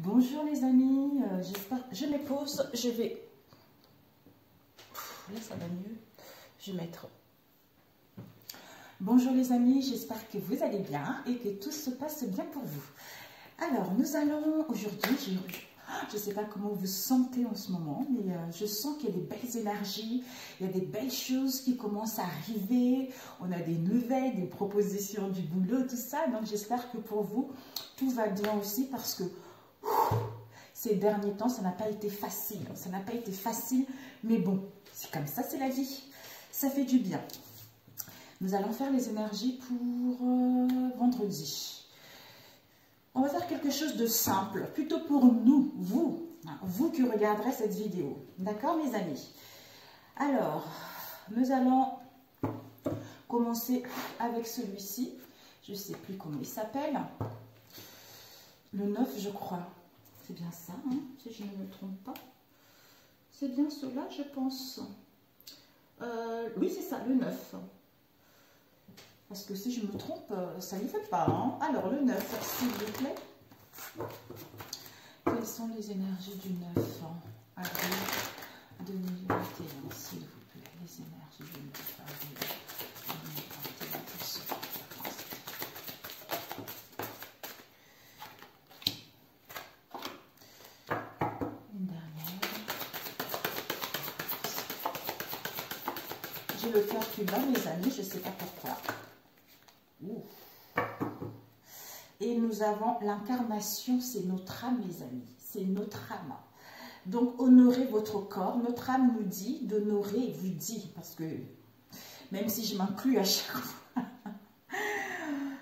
Bonjour les amis, j'espère, je me pose, je vais, là ça va mieux, je vais mettre. Bonjour les amis, j'espère que vous allez bien et que tout se passe bien pour vous. Alors nous allons aujourd'hui, je ne sais pas comment vous vous sentez en ce moment, mais je sens qu'il y a des belles énergies, il y a des belles choses qui commencent à arriver, on a des nouvelles, des propositions du boulot, tout ça, donc j'espère que pour vous, tout va bien aussi parce que ces derniers temps, ça n'a pas été facile, mais bon, c'est comme ça, c'est la vie, ça fait du bien. Nous allons faire les énergies pour vendredi. On va faire quelque chose de simple, plutôt pour nous, vous qui regarderez cette vidéo. D'accord, mes amis? Alors, nous allons commencer avec celui-ci. Je ne sais plus comment il s'appelle. Le 9, je crois. C'est bien ça, hein, si je ne me trompe pas. C'est bien cela, je pense. Oui, c'est ça, le 9. Parce que si je me trompe, ça n'y fait pas. Hein. Alors, le 9, s'il vous plaît. Quelles sont les énergies du 9 avril 2021, s'il vous plaît. Les énergies du 9 avril 2021. Une dernière. J'ai le cœur qui bat, mes amis, je ne sais pas pourquoi. Et nous avons l'incarnation, c'est notre âme, les amis, c'est notre âme. Donc, honorez votre corps. Notre âme nous dit d'honorer, vous dit, parce que même si je m'inclus à chaque fois.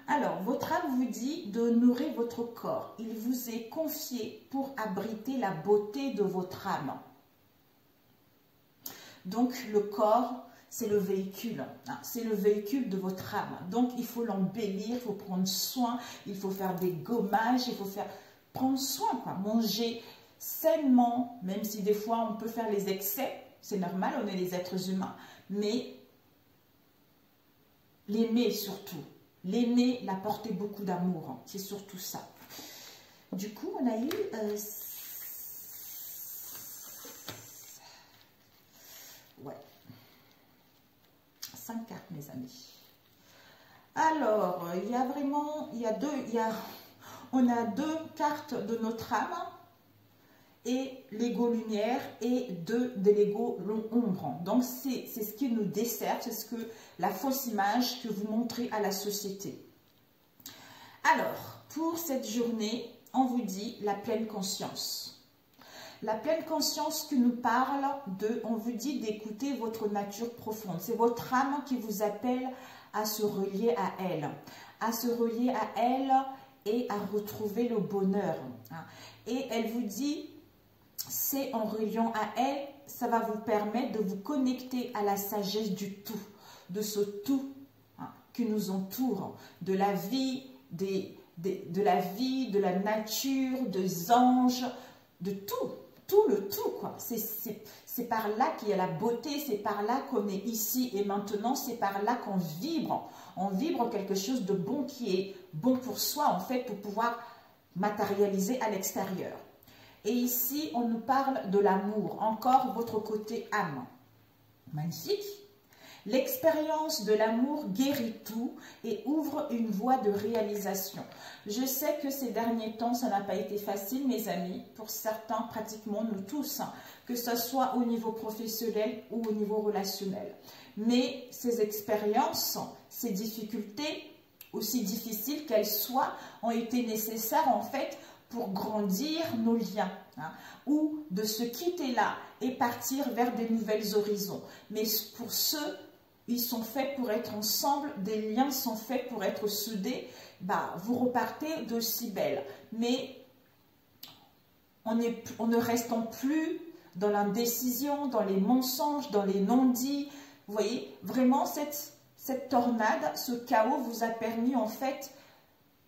Alors, votre âme vous dit d'honorer votre corps. Il vous est confié pour abriter la beauté de votre âme. Donc, le corps, c'est le véhicule, hein, c'est le véhicule de votre âme. Donc, il faut l'embellir, il faut prendre soin, il faut faire des gommages, il faut prendre soin, quoi. Manger sainement, même si des fois on peut faire les excès, c'est normal, on est les êtres humains, mais l'aimer surtout, l'aimer, l'apporter beaucoup d'amour, hein, c'est surtout ça. Du coup, on a eu... ouais. 5 cartes, mes amis. Alors, il y a vraiment, on a deux cartes de notre âme et l'ego lumière et deux de l'ego ombre. Donc, c'est ce qui nous dessert, c'est ce que la fausse image que vous montrez à la société. Alors, pour cette journée, on vous dit la pleine conscience. La pleine conscience qui nous parle de, on vous dit d'écouter votre nature profonde. C'est votre âme qui vous appelle à se relier à elle. À se relier à elle et à retrouver le bonheur. Et elle vous dit, c'est en reliant à elle, ça va vous permettre de vous connecter à la sagesse du tout. De ce tout qui nous entoure. De la vie, de la nature, des anges, de tout. Tout le tout, quoi. C'est par là qu'il y a la beauté, c'est par là qu'on est ici et maintenant, c'est par là qu'on vibre. On vibre quelque chose de bon qui est bon pour soi, en fait, pour pouvoir matérialiser à l'extérieur. Et ici, on nous parle de l'amour, encore votre côté âme. Magnifique. L'expérience de l'amour guérit tout et ouvre une voie de réalisation. Je sais que ces derniers temps, ça n'a pas été facile, mes amis, pour certains, pratiquement nous tous, hein, que ce soit au niveau professionnel ou au niveau relationnel. Mais ces expériences, ces difficultés, aussi difficiles qu'elles soient, ont été nécessaires en fait pour grandir nos liens, hein, ou de se quitter là et partir vers des nouvelles horizons. Mais pour ceux ils sont faits pour être ensemble, des liens sont faits pour être soudés, bah, vous repartez d'aussi belle. Mais on ne restons plus dans l'indécision, dans les mensonges, dans les non-dits. Vous voyez, vraiment cette tornade, ce chaos vous a permis en fait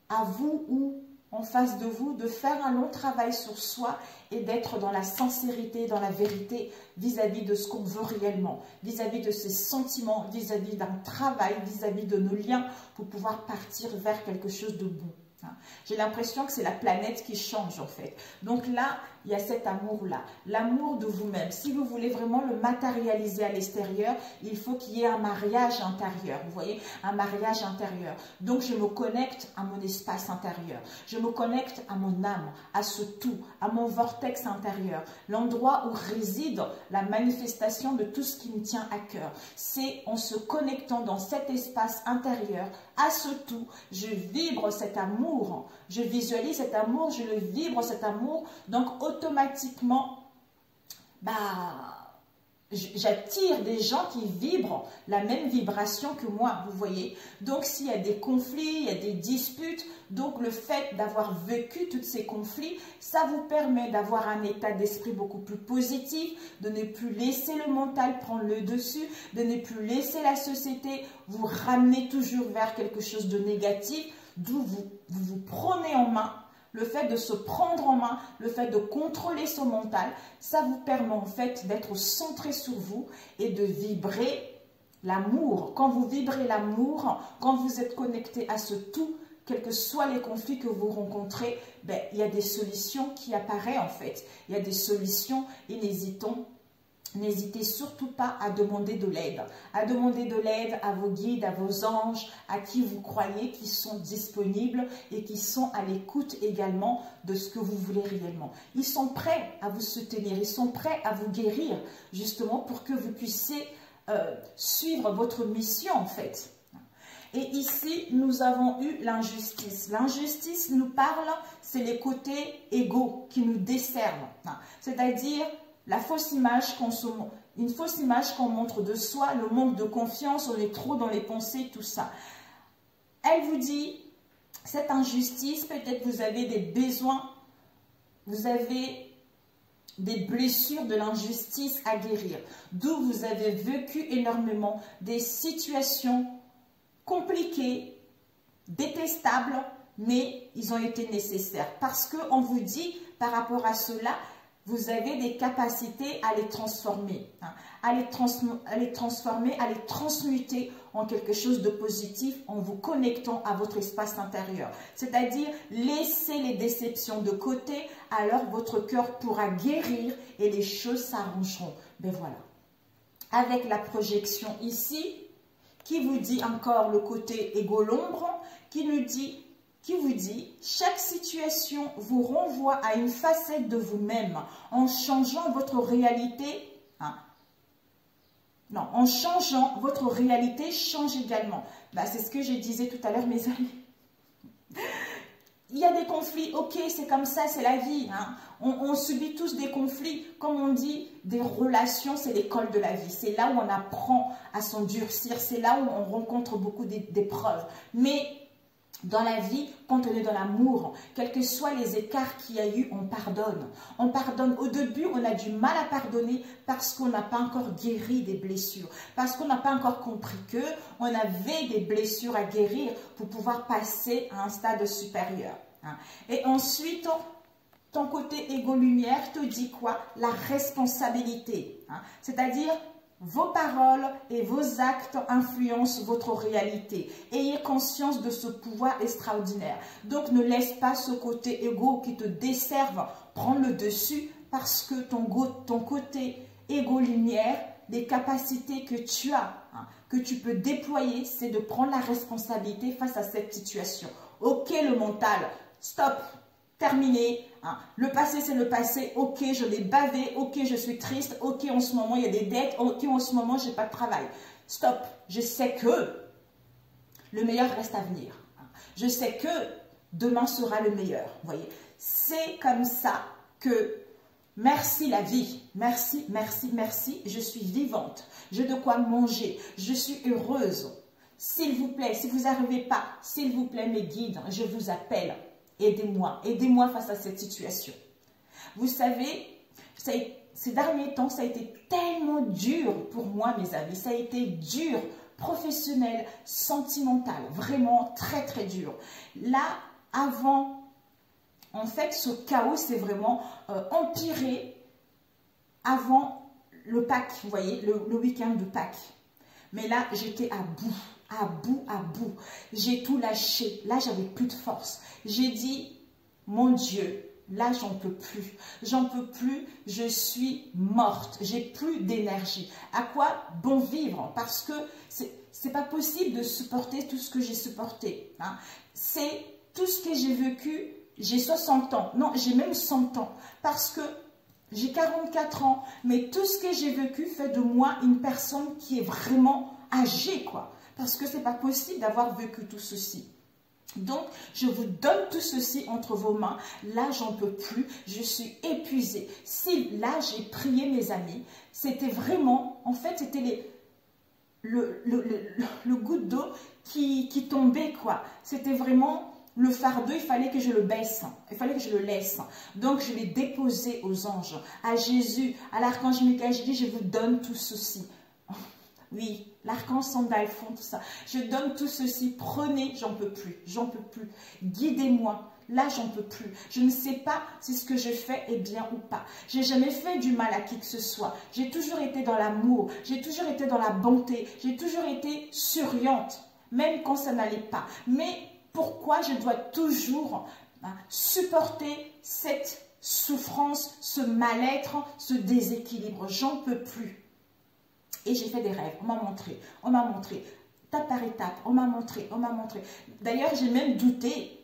à vous ou en face de vous de faire un long travail sur soi et d'être dans la sincérité, dans la vérité vis-à-vis de ce qu'on veut réellement, vis-à-vis de ses sentiments, vis-à-vis d'un travail, vis-à-vis de nos liens pour pouvoir partir vers quelque chose de bon. J'ai l'impression que c'est la planète qui change en fait. Donc là, il y a cet amour-là, l'amour de vous-même. Si vous voulez vraiment le matérialiser à l'extérieur, il faut qu'il y ait un mariage intérieur. Vous voyez, un mariage intérieur. Donc je me connecte à mon espace intérieur. Je me connecte à mon âme, à ce tout, à mon vortex intérieur. L'endroit où réside la manifestation de tout ce qui me tient à cœur. C'est en se connectant dans cet espace intérieur, à ce tout, je vibre cet amour. Je visualise cet amour, je le vibre cet amour. Donc automatiquement, j'attire des gens qui vibrent la même vibration que moi, vous voyez. Donc s'il y a des conflits, il y a des disputes, donc le fait d'avoir vécu tous ces conflits, ça vous permet d'avoir un état d'esprit beaucoup plus positif, de ne plus laisser le mental prendre le dessus, de ne plus laisser la société vous ramener toujours vers quelque chose de négatif, d'où vous prenez en main. Le fait de se prendre en main, le fait de contrôler son mental, ça vous permet en fait d'être centré sur vous et de vibrer l'amour. Quand vous vibrez l'amour, quand vous êtes connecté à ce tout, quels que soient les conflits que vous rencontrez, il y a des solutions qui apparaissent en fait. Il y a des solutions et n'hésitez surtout pas à demander de l'aide. À demander de l'aide à vos guides, à vos anges, à qui vous croyez, qui sont disponibles et qui sont à l'écoute également de ce que vous voulez réellement. Ils sont prêts à vous soutenir, ils sont prêts à vous guérir, justement pour que vous puissiez suivre votre mission en fait. Et ici, nous avons eu l'injustice. L'injustice nous parle, c'est les côtés égaux qui nous desservent. C'est-à-dire la fausse image une fausse image qu'on montre de soi, le manque de confiance, on est trop dans les pensées, tout ça. Elle vous dit, cette injustice, peut-être vous avez des besoins, vous avez des blessures de l'injustice à guérir, d'où vous avez vécu énormément des situations compliquées, détestables, mais ils ont été nécessaires. Parce qu'on vous dit, par rapport à cela, vous avez des capacités à les transformer, à les transformer, à les transmuter en quelque chose de positif en vous connectant à votre espace intérieur. C'est-à-dire, laissez les déceptions de côté, alors votre cœur pourra guérir et les choses s'arrangeront. Ben voilà. Avec la projection ici, qui vous dit encore le côté égo l'ombre, qui vous dit, chaque situation vous renvoie à une facette de vous-même en changeant votre réalité. Non, en changeant, votre réalité change également. C'est ce que je disais tout à l'heure, mes amis. Il y a des conflits, ok, c'est comme ça, c'est la vie. On subit tous des conflits. Comme on dit, des relations, c'est l'école de la vie. C'est là où on apprend à s'endurcir. C'est là où on rencontre beaucoup d'épreuves. Mais dans la vie, quand on est dans l'amour, quels que soient les écarts qu'il y a eu, on pardonne. On pardonne. Au début, on a du mal à pardonner parce qu'on n'a pas encore guéri des blessures. Parce qu'on n'a pas encore compris qu'on avait des blessures à guérir pour pouvoir passer à un stade supérieur. Et ensuite, ton côté égo-lumière te dit quoi? La responsabilité. C'est-à-dire, vos paroles et vos actes influencent votre réalité. Ayez conscience de ce pouvoir extraordinaire. Donc, ne laisse pas ce côté égo qui te desserve prendre le dessus parce que ton côté égo-lumière, les capacités que tu as, que tu peux déployer, c'est de prendre la responsabilité face à cette situation. Ok, le mental, stop, terminé. Le passé, c'est le passé. Ok, je l'ai bavé. Ok, je suis triste. Ok, en ce moment, il y a des dettes. Ok, en ce moment, je n'ai pas de travail. Stop. Je sais que le meilleur reste à venir. Je sais que demain sera le meilleur. Vous voyez, c'est comme ça que merci la vie. Merci, merci, merci. Je suis vivante. J'ai de quoi manger. Je suis heureuse. S'il vous plaît, si vous n'arrivez pas, s'il vous plaît, mes guides, je vous appelle. Aidez-moi face à cette situation. Vous savez, ces derniers temps, ça a été tellement dur pour moi, mes amis. Ça a été dur, professionnel, sentimental, vraiment très, très dur. Là, avant, en fait, ce chaos s'est vraiment empiré avant le Pâques, vous voyez, le week-end de Pâques. Mais là, j'étais à bout, à bout, à bout. J'ai tout lâché. Là, j'avais plus de force. J'ai dit, mon Dieu, là, j'en peux plus. J'en peux plus. Je suis morte. J'ai plus d'énergie. À quoi bon vivre? Parce que c'est pas possible de supporter tout ce que j'ai supporté. Hein. C'est tout ce que j'ai vécu. J'ai 60 ans. Non, j'ai même 100 ans. Parce que j'ai 44 ans, mais tout ce que j'ai vécu fait de moi une personne qui est vraiment âgée, quoi. Parce que c'est pas possible d'avoir vécu tout ceci. Donc, je vous donne tout ceci entre vos mains. Là, j'en peux plus. Je suis épuisée. Si là, j'ai prié mes amis, c'était vraiment, en fait, c'était le goutte d'eau qui tombait, quoi. C'était vraiment le fardeau, il fallait que je le baisse, il fallait que je le laisse. Donc, je l'ai déposé aux anges, à Jésus, à l'archange Michael. J'ai dit, je vous donne tout ceci. Oui, l'archange Sandalphon, tout ça. Je donne tout ceci, prenez, j'en peux plus, j'en peux plus. Guidez-moi, là j'en peux plus. Je ne sais pas si ce que je fais est bien ou pas. J'ai jamais fait du mal à qui que ce soit. J'ai toujours été dans l'amour, j'ai toujours été dans la bonté, j'ai toujours été souriante, même quand ça n'allait pas. Mais pourquoi je dois toujours supporter cette souffrance, ce mal-être, ce déséquilibre? J'en peux plus. Et j'ai fait des rêves, on m'a montré, étape par étape, on m'a montré. D'ailleurs, j'ai même douté,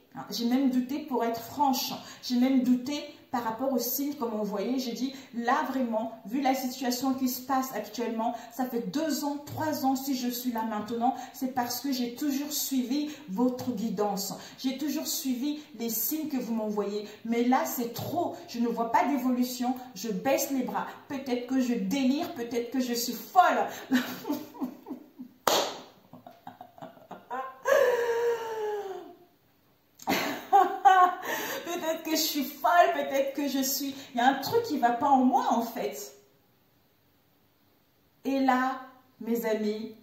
pour être franche, j'ai même douté par rapport aux signes, comme on voyait. J'ai dit, là vraiment, vu la situation qui se passe actuellement, ça fait 2 ans, 3 ans si je suis là maintenant, c'est parce que j'ai toujours suivi votre guidance. J'ai toujours suivi les signes que vous m'envoyez. Mais là, c'est trop. Je ne vois pas d'évolution. Je baisse les bras. Peut-être que je délire, peut-être que je suis folle. Peut-être que je suis folle, peut-être que je suis... Il y a un truc qui ne va pas en moi, en fait. Et là, mes amis,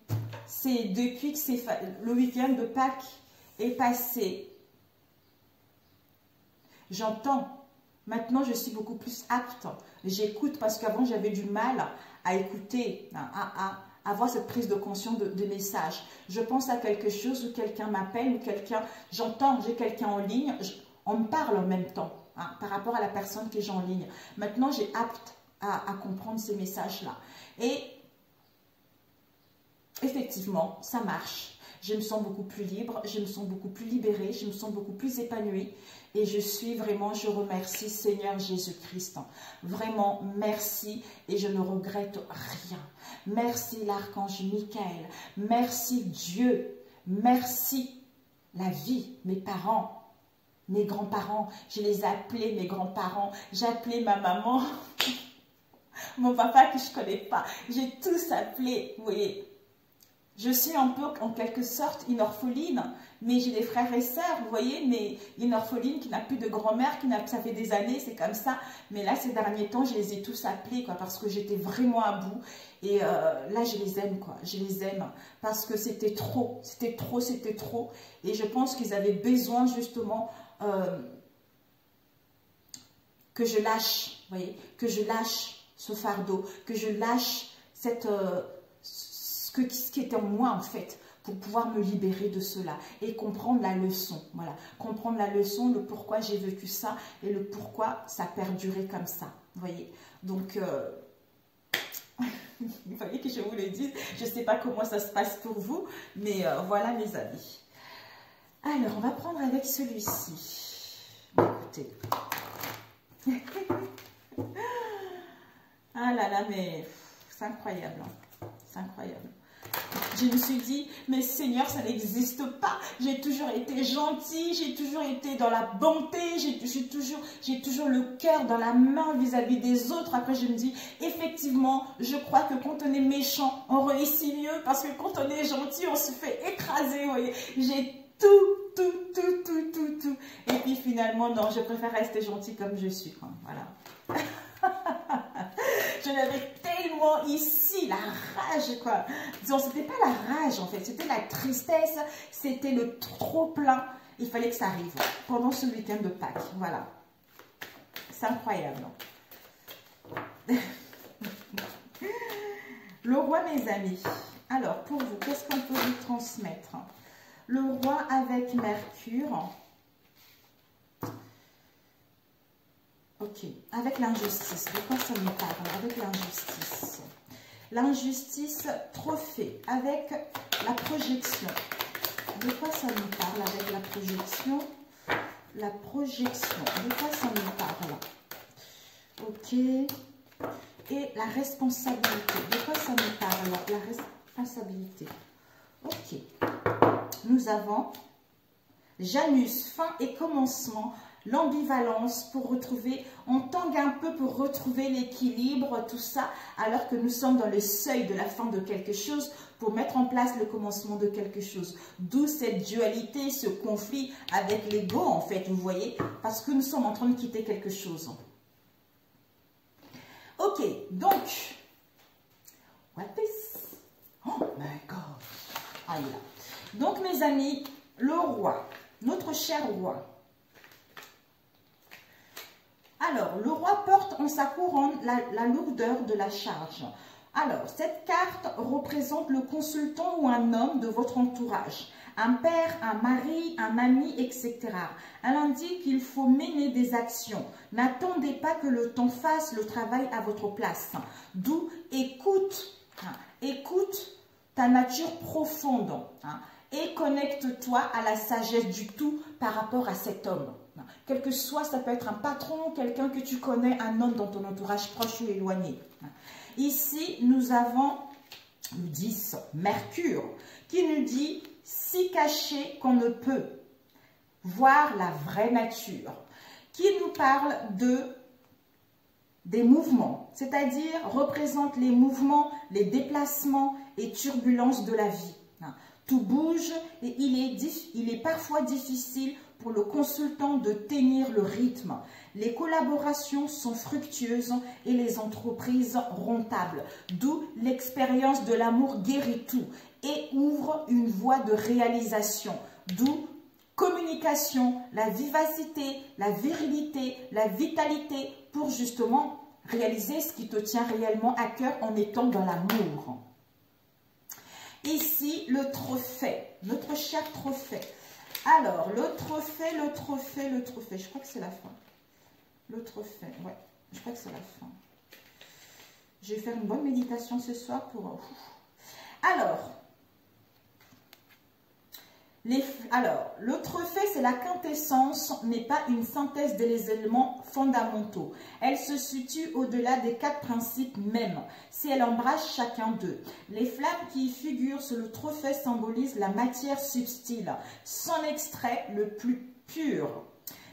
c'est depuis que le week-end de Pâques est passé, j'entends. Maintenant, je suis beaucoup plus apte. J'écoute parce qu'avant, j'avais du mal à écouter, à avoir cette prise de conscience de messages. Je pense à quelque chose où quelqu'un m'appelle, ou quelqu'un... J'entends, j'ai quelqu'un en ligne... On me parle en même temps, hein, par rapport à la personne que j'ai en ligne. Maintenant, j'ai apte à comprendre ces messages-là. Et effectivement, ça marche. Je me sens beaucoup plus libre, je me sens beaucoup plus libérée, je me sens beaucoup plus épanouie. Et je remercie Seigneur Jésus-Christ. Vraiment, merci et je ne regrette rien. Merci l'archange Michael. Merci Dieu. Merci la vie, mes parents. Mes grands-parents, je les ai appelés mes grands-parents, j'ai appelé ma maman, mon papa que je ne connais pas, j'ai tous appelé, vous voyez. Je suis un peu, en quelque sorte, une orpheline, mais j'ai des frères et sœurs, vous voyez, mais une orpheline qui n'a plus de grand-mère, ça fait des années, c'est comme ça. Mais là, ces derniers temps, je les ai tous appelés, quoi, parce que j'étais vraiment à bout. Et là, je les aime, quoi, je les aime, parce que c'était trop, c'était trop, c'était trop. Et je pense qu'ils avaient besoin, justement, que je lâche, vous voyez, que je lâche ce fardeau, que je lâche ce qui était en moi en fait, pour pouvoir me libérer de cela et comprendre la leçon, voilà, comprendre la leçon, le pourquoi j'ai vécu ça et le pourquoi ça a perduré comme ça, vous voyez. Donc, il fallait que je vous le dise, je ne sais pas comment ça se passe pour vous, mais voilà mes amis. Alors, on va prendre avec celui-ci. Écoutez. Ah là là, mais c'est incroyable. Hein. C'est incroyable. Je me suis dit, mais Seigneur, ça n'existe pas. J'ai toujours été gentille, j'ai toujours été dans la bonté, j'ai toujours le cœur dans la main vis-à-vis des autres. Après, je me dis, effectivement, je crois que quand on est méchant, on réussit mieux parce que quand on est gentil, on se fait écraser. Vous voyez, j'ai tout. Et puis finalement, non, je préfère rester gentille comme je suis. Voilà. Je l'avais tellement ici, la rage, quoi. Disons, c'était pas la rage, en fait. C'était la tristesse, c'était le trop-plein. Il fallait que ça arrive pendant ce week-end de Pâques. Voilà. C'est incroyable. Le roi, mes amis. Alors, pour vous, qu'est-ce qu'on peut lui transmettre? Le roi avec Mercure. Ok, avec l'injustice. De quoi ça nous parle? Avec l'injustice. L'injustice, trophée. Avec la projection. De quoi ça nous parle avec la projection? La projection. De quoi ça nous parle? Ok. Et la responsabilité. De quoi ça nous parle? La responsabilité. Ok. Nous avons Janus, fin et commencement. L'ambivalence pour retrouver, on tangue un peu pour retrouver l'équilibre, tout ça, alors que nous sommes dans le seuil de la fin de quelque chose pour mettre en place le commencement de quelque chose. D'où cette dualité, ce conflit avec l'ego, en fait, vous voyez, parce que nous sommes en train de quitter quelque chose. Ok, donc, what is? Oh my God! Ah, là. Donc, mes amis, le roi, notre cher roi. Alors, le roi porte en sa couronne la lourdeur de la charge. Alors, cette carte représente le consultant ou un homme de votre entourage. Un père, un mari, un ami, etc. Elle indique qu'il faut mener des actions. N'attendez pas que le temps fasse le travail à votre place. D'où écoute, écoute ta nature profonde et connecte-toi à la sagesse du tout par rapport à cet homme. Quel que soit, ça peut être un patron, quelqu'un que tu connais, un homme dans ton entourage proche ou éloigné. Ici, nous avons le 10, Mercure, qui nous dit « si caché qu'on ne peut voir la vraie nature », qui nous parle des mouvements, c'est-à-dire représente les mouvements, les déplacements et turbulences de la vie. Tout bouge et il est parfois difficile pour le consultant de tenir le rythme. Les collaborations sont fructueuses et les entreprises rentables. D'où l'expérience de l'amour guérit tout et ouvre une voie de réalisation. D'où communication, la vivacité, la virilité, la vitalité pour justement réaliser ce qui te tient réellement à cœur en étant dans l'amour. Ici, le trophée, notre cher trophée. Alors, le trophée, je crois que c'est la fin. Le trophée, ouais, je crois que c'est la fin. Je vais faire une bonne méditation ce soir pour... Alors, le trophée, c'est la quintessence, mais pas une synthèse des éléments fondamentaux. Elle se situe au-delà des 4 principes mêmes, si elle embrasse chacun d'eux. Les flammes qui y figurent sur le trophée symbolisent la matière subtile, son extrait le plus pur.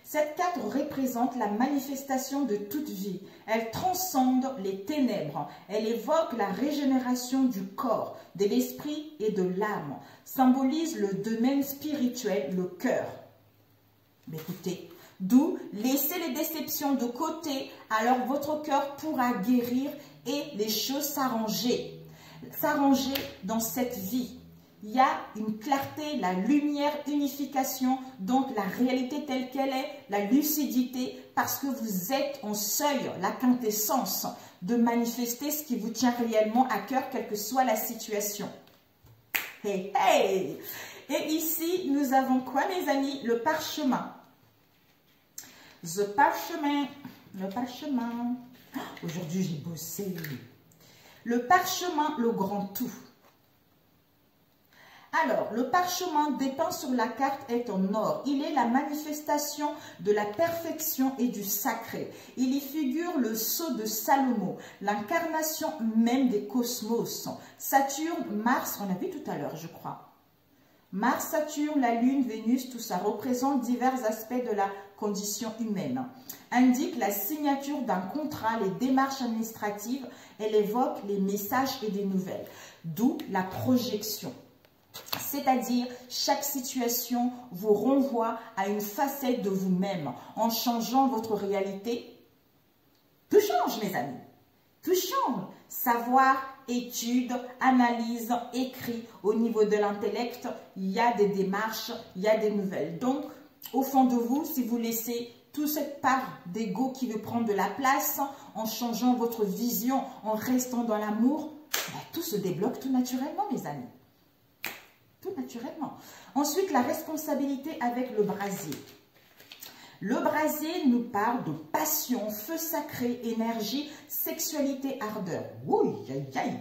Cette carte représente la manifestation de toute vie. Elle transcende les ténèbres. Elle évoque la régénération du corps, de l'esprit et de l'âme. Symbolise le domaine spirituel, le cœur. Mais écoutez, d'où laissez les déceptions de côté, alors votre cœur pourra guérir et les choses s'arranger. S'arranger dans cette vie. Il y a une clarté, la lumière, unification, donc la réalité telle qu'elle est, la lucidité, parce que vous êtes en seuil, la quintessence de manifester ce qui vous tient réellement à cœur, quelle que soit la situation. Hey, hey! Et ici, nous avons quoi, mes amis? Le parchemin. The parchemin. Le parchemin. Aujourd'hui, j'ai bossé. Le parchemin, le grand tout. Alors, le parchemin dépeint sur la carte est en or. Il est la manifestation de la perfection et du sacré. Il y figure le sceau de Salomon, l'incarnation même des cosmos. Saturne, Mars, on a vu tout à l'heure, je crois. Mars, Saturne, la Lune, Vénus, tout ça représente divers aspects de la condition humaine. Indique la signature d'un contrat, les démarches administratives. Elle évoque les messages et des nouvelles. D'où la projection. C'est-à-dire, chaque situation vous renvoie à une facette de vous-même. En changeant votre réalité, tout change, mes amis. Tout change. Savoir, étude, analyse, écrit. Au niveau de l'intellect, il y a des démarches, il y a des nouvelles. Donc, au fond de vous, si vous laissez toute cette part d'ego qui veut prendre de la place, en changeant votre vision, en restant dans l'amour, tout se débloque tout naturellement, mes amis. Tout naturellement. Ensuite, la responsabilité avec le brasier. Le brasier nous parle de passion, feu sacré, énergie, sexualité, ardeur. Oui, aïe, aïe.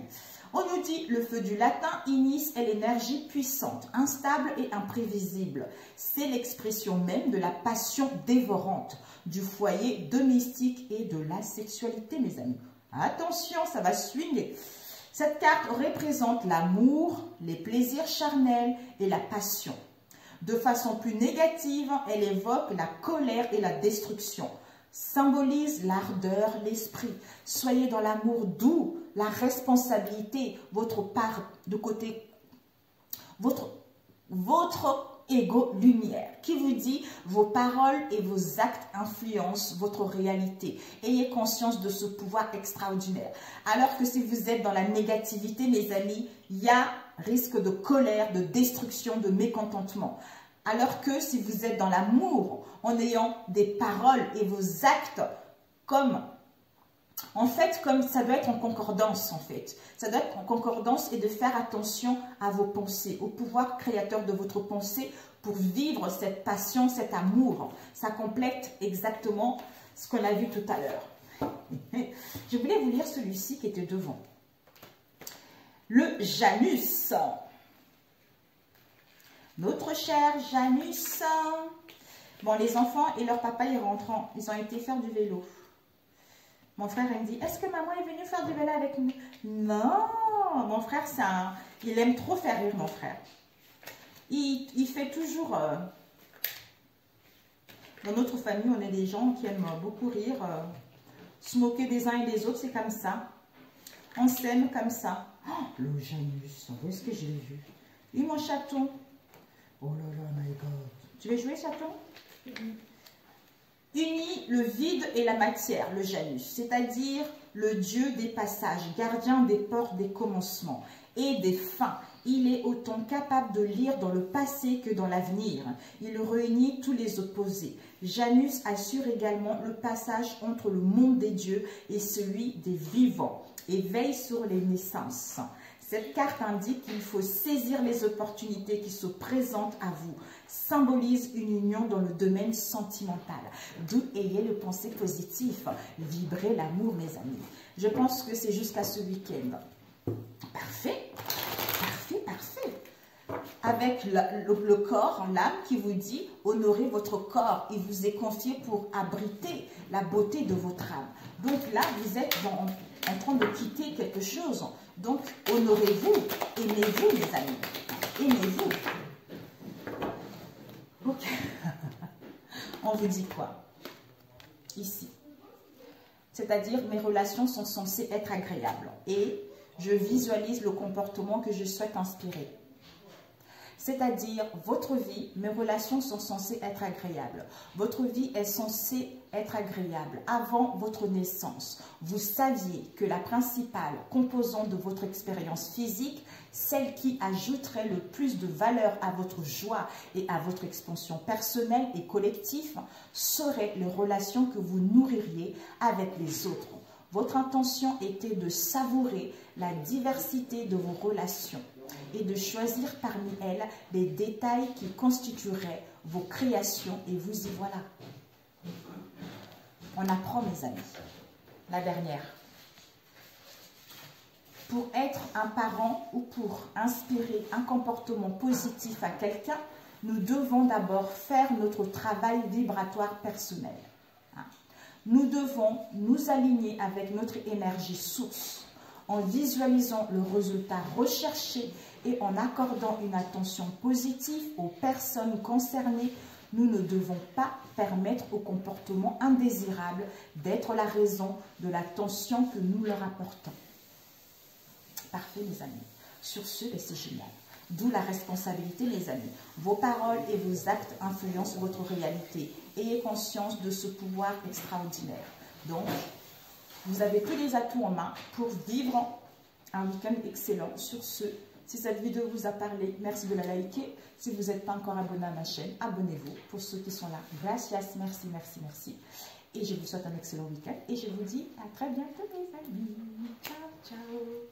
On nous dit, le feu du latin, ignis, est l'énergie puissante, instable et imprévisible. C'est l'expression même de la passion dévorante, du foyer domestique et de la sexualité, mes amis. Attention, ça va swinguer. Cette carte représente l'amour, les plaisirs charnels et la passion. De façon plus négative, elle évoque la colère et la destruction. Symbolise l'ardeur, l'esprit. Soyez dans l'amour doux, la responsabilité, votre part de côté, votre ego lumière, qui vous dit vos paroles et vos actes influencent votre réalité. Ayez conscience de ce pouvoir extraordinaire. Alors que si vous êtes dans la négativité, mes amis, il y a risque de colère, de destruction, de mécontentement. Alors que si vous êtes dans l'amour, en ayant des paroles et vos actes comme ça doit être en concordance, en fait. Ça doit être en concordance et de faire attention à vos pensées, au pouvoir créateur de votre pensée pour vivre cette passion, cet amour. Ça complète exactement ce qu'on a vu tout à l'heure. Je voulais vous lire celui-ci qui était devant. Le Janus. Notre cher Janus. Bon, les enfants et leur papa, ils rentrent, ils ont été faire du vélo. Mon frère, il me dit, est-ce que maman est venue faire du vélo avec nous? Non, mon frère, il aime trop faire rire, mon frère. Il fait toujours... Dans notre famille, on est des gens qui aiment beaucoup rire, se moquer des uns et des autres, c'est comme ça. On s'aime comme ça. Oh, le Janus, où est-ce que je l'ai vu? Oui, mon chaton. Oh là là, my God. Tu veux jouer, chaton? Unit le vide et la matière, le Janus, c'est-à-dire le dieu des passages, gardien des portes des commencements et des fins. Il est autant capable de lire dans le passé que dans l'avenir. Il réunit tous les opposés. Janus assure également le passage entre le monde des dieux et celui des vivants et veille sur les naissances. Cette carte indique qu'il faut saisir les opportunités qui se présentent à vous. Symbolise une union dans le domaine sentimental. D'où ayez le pensée positif. Vibrez l'amour, mes amis. Je pense que c'est jusqu'à ce week-end. Parfait. Parfait, parfait. Avec le corps, l'âme qui vous dit honorez votre corps. Il vous est confié pour abriter la beauté de votre âme. Donc là, vous êtes en train de quitter quelque chose. Donc, honorez-vous, aimez-vous, mes amis. Aimez-vous. Ok. On vous dit quoi? Ici. C'est-à-dire, mes relations sont censées être agréables. Et je visualise le comportement que je souhaite inspirer. C'est-à-dire, votre vie, mes relations sont censées être agréables. Votre vie est censée être agréable. Avant votre naissance, vous saviez que la principale composante de votre expérience physique, celle qui ajouterait le plus de valeur à votre joie et à votre expansion personnelle et collective, serait les relations que vous nourririez avec les autres. Votre intention était de savourer la diversité de vos relations et de choisir parmi elles les détails qui constitueraient vos créations, et vous y voilà. On apprend, mes amis. La dernière. Pour être un parent ou pour inspirer un comportement positif à quelqu'un, nous devons d'abord faire notre travail vibratoire personnel. Nous devons nous aligner avec notre énergie source en visualisant le résultat recherché et en accordant une attention positive aux personnes concernées. Nous ne devons pas permettre au comportement indésirable d'être la raison de la tension que nous leur apportons. Parfait, les amis. Sur ce, c'est génial. D'où la responsabilité, les amis. Vos paroles et vos actes influencent votre réalité. Ayez conscience de ce pouvoir extraordinaire. Donc, vous avez tous les atouts en main pour vivre un week-end excellent. Sur ce, si cette vidéo vous a parlé, merci de la liker. Si vous n'êtes pas encore abonné à ma chaîne, abonnez-vous. Pour ceux qui sont là, gracias, merci, merci, merci. Et je vous souhaite un excellent week-end. Et je vous dis à très bientôt, mes amis. Ciao, ciao.